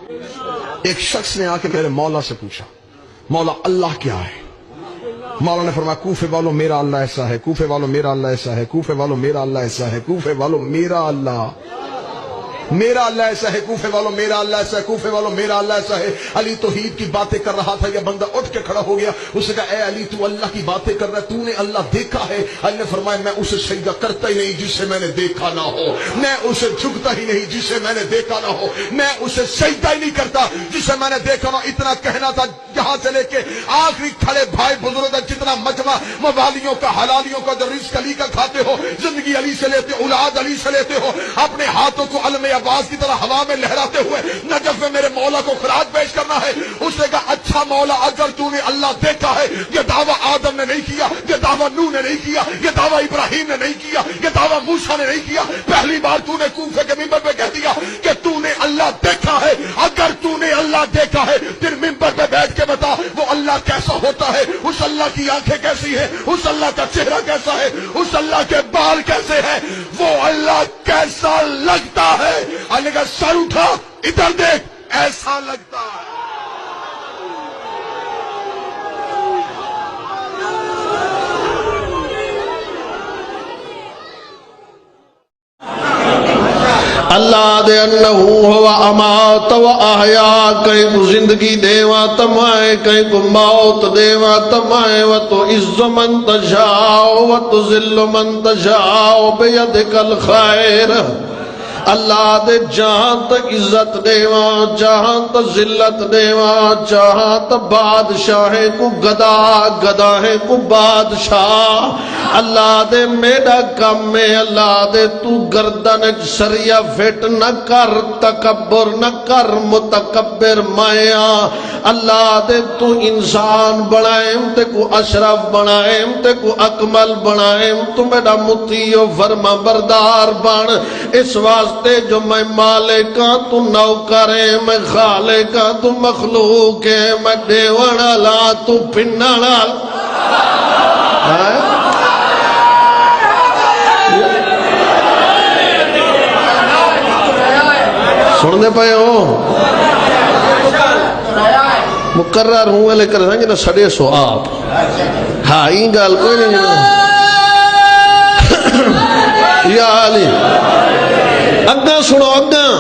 ایک شخص نے آ کے میرے مولا سے پوچھا مولا اللہ کیا ہے؟ مولا نے فرمایا کوفے والوں میرا اللہ ایسا ہے، کوفے والوں میرا اللہ ایسا ہے، کوفے والوں میرا اللہ ایسا ہے، کوفے والوں میرا اللہ ایسا ہے، کوفے والوں میرا اللہ ایسا ہے، کوفے والوں میرا اللہ ایسا ہے۔ علی توحید کی باتیں کر رہا تھا، یہ بندہ اٹھ کے کھڑا ہو گیا، اس نے کہا اے علی تو اللہ کی باتیں کر رہا ہے، تو نے اللہ دیکھا ہے؟ علی نے فرمایا میں اسے سجدہ کرتا ہی نہیں جسے میں نے دیکھا نہ ہو، میں اسے جھکتا ہی نہیں جسے میں نے دیکھا نہ ہو، میں اسے سجدہ ہی نہیں کرتا جسے میں نے دیکھا نہ ہو۔ اتنا کہنا تھا، یہاں سے لے کے آخری کھڑے بھائی بزرگ تک جتنا مجمع موالیوں کا حلالیوں کا جو رزق علی کا کھاتے ہو، زندگی علی سے لیتے ہو، اولاد علی سے لیتے ہو، اپنے ہاتھوں کو علم عباس کی طرح ہوا میں لہراتے ہوئے نجف میں میرے مولا کو خراج پیش کرنا ہے۔ اس نے کہا اچھا مولا اگر تو نے اللہ دیکھا ہے، یہ دعویٰ آدم نے نہیں کیا، یہ دعویٰ نوح نے نہیں کیا، یہ دعویٰ ابراہیم نے نہیں کیا، یہ دعویٰ موسیٰ نے نہیں کیا، پہلی بار تو نے کوفے کے منبر پہ کہہ دیا کہ تو نے اللہ دیکھا ہے۔ اگر تو نے اللہ دیکھا ہے پھر منبر پہ بیٹھ کے بتا وہ اللہ کیسا ہوتا ہے، اس اللہ کی آنکھیں کیسی ہیں، اس اللہ کا چہرہ کیسا ہے، اس اللہ کے بال کیسے ہیں، وہ اللہ کیسا لگتا ہے۔ اللہ کا سر اٹھا ادھر دیکھ، ایسا لگتا ہے۔ اللہ دے انہو ہوا امات و احیا، کہیں کو زندگی دیوا تمائے، کہیں کو موت دیوا تمائے، و تو عز من تشاؤ و تو ذل من تشاؤ بیدک الخیر۔ اللہ دے جہاں تک عزت دیوا، جہاں تک ذلت دیوا، جہاں تک بادشاہیں کو گدا، گداہیں کو بادشاہ۔ اللہ دے میرا کم میں اللہ دے تو گردن سریا فٹ نہ کر، تکبر نہ کر، متکبر مایا۔ اللہ دے تو انسان بنائیں تے کو اشرف بنائیں تے کو اکمل بنائیں، تو میرا مطیع و فرما بردار بن۔ اس واسطے جو میں مالک ہاں تو نوکر ہے، میں خالق ہاں تو مخلوق ہے، میں دیوان لا تو پنن سن دے پائے ہو مقرر ہوں لے کر رہیں گے نا سڑے سو آپ ہاں این گال کوئی نہیں یا علی اگاں سنو اگاں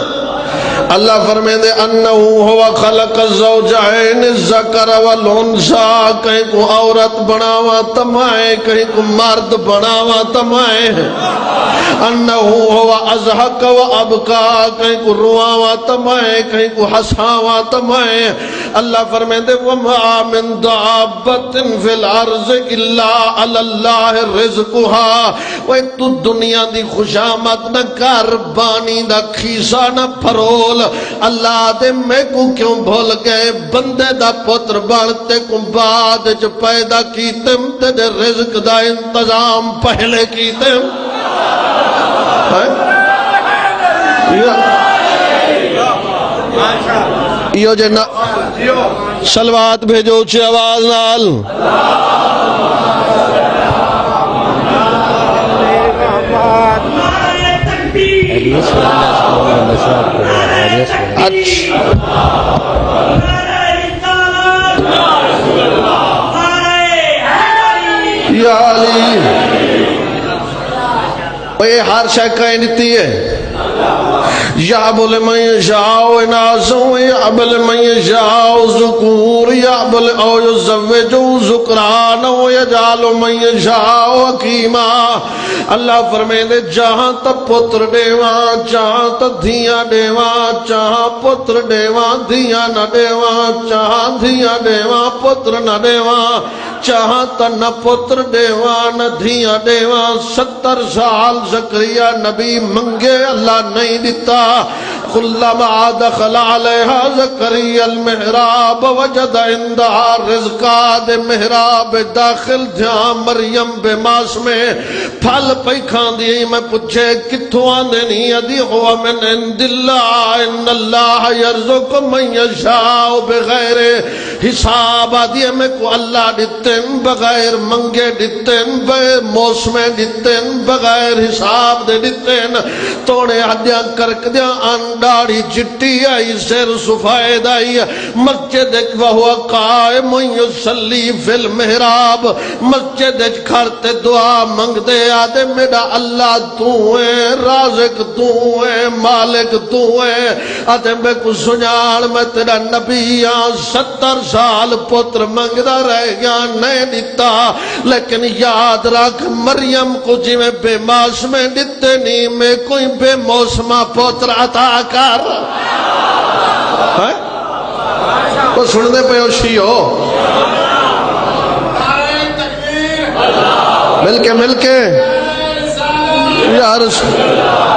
اللہ فرمائے دے انہو ہوا خلق الزوجین الذکر والانثی، کہیں کو عورت بناوا تمائے، کہیں کو مرد بناوا تمائے۔ انہو ہوا ازحق و ابکا، کہیں کو رواوا تمائے، کہیں کو ہساوا تمائے۔ اللہ فرمائے دے وما من دابت فی الارض الا علی اللہ رزقها۔ وہ تو دنیا دی خوشامد نہ کر، بانی دا کھیسا نہ پھرول۔ اللہ دے میں کو کیوں بھول گئے، بندے دا پتر بڑھتے کو بعد جو پیدا کیتم، تے دے رزق دا انتظام پہلے کیتم۔ یہ جو سلوات بھیجو چھے آواز نال۔ یا علی یہ ہر شے کائنتی ہے، یعب لمن یشاء اناثا ویعب لمن یشاء ذکور، یعب او یزوج ذکرانا ویجعل من یشاء عقیما۔ اللہ فرمائے دے جہاں تک پتر دیوا، جہاں تک دھیاں دیوا، جہاں پتر دیوا دھیاں نہ دیوا، جہاں دھیاں دیوا پتر نہ دیوا، جہاں تک نہ پتر دیوا نہ دھیاں دیوا۔ 70 سال زکریا نبی منگے اللہ نہیں دیتا۔ کلما دخل علیہا زکریا المحراب وجد عندہا رزقا، دے محراب داخل دھیاں مریم بے ماس میں پھل پئی کھان دی، میں پوچھے کتھوں آندے نہیں، ادی ہوا من عند اللہ، ان اللہ یرزق من یشاء بغیر حساب آدھی میں کو اللہ دیتن بغیر منگے دیتن بغیر موسم دیتن بغیر حساب دے دیتن توڑے ہڈیاں کرک دیا انڈاڑی چٹی آئی سر سفید آئی مسجد ایک وہو قائم یصلی فی المحراب مسجد ایک کھرتے دعا منگ دے آدھے میرا اللہ تو ہے رازق تو ہے مالک تو ہے آدھے میں کو سنیال میں تیرا نبی 70 سال پتر منگدہ رہ گیا نہیں دیتا لیکن یاد رکھ مریم کو جی میں بے موسم دیتے نہیں میں کوئی بے موسمہ پتر عطا کر وہ سن دے پہ ہوشی ہو مل کے یا رسول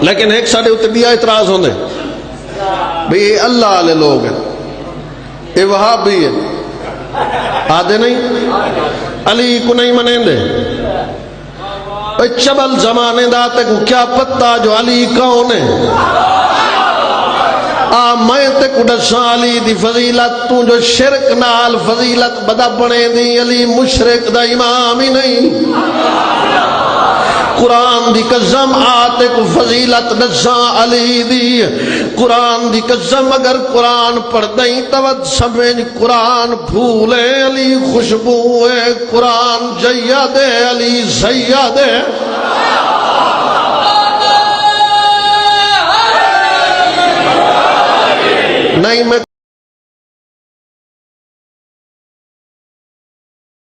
لیکن ایک ساڑھے اتبیہ اعتراض ہونے بھئی یہ اللہ والے لوگ ہیں یہ وہابی ہے آدھے نہیں علی کو نہیں منیں دے چبل زمانے داتے کو کیا پتہ جو علی کون ہے میں تے کو دساں علی دی فضیلت تو جو شرک نال فضیلت بدا بنے دی علی مشرک دا امام ہی نہیں قرآن دی قسم آتے کو فضیلت دساں علی دی قرآن دی قسم اگر قرآن پڑھ دیں تو سمجھ قرآن پھولے علی خوشبو ہے قرآن جیاد ہے علی سید ہے نہیں میں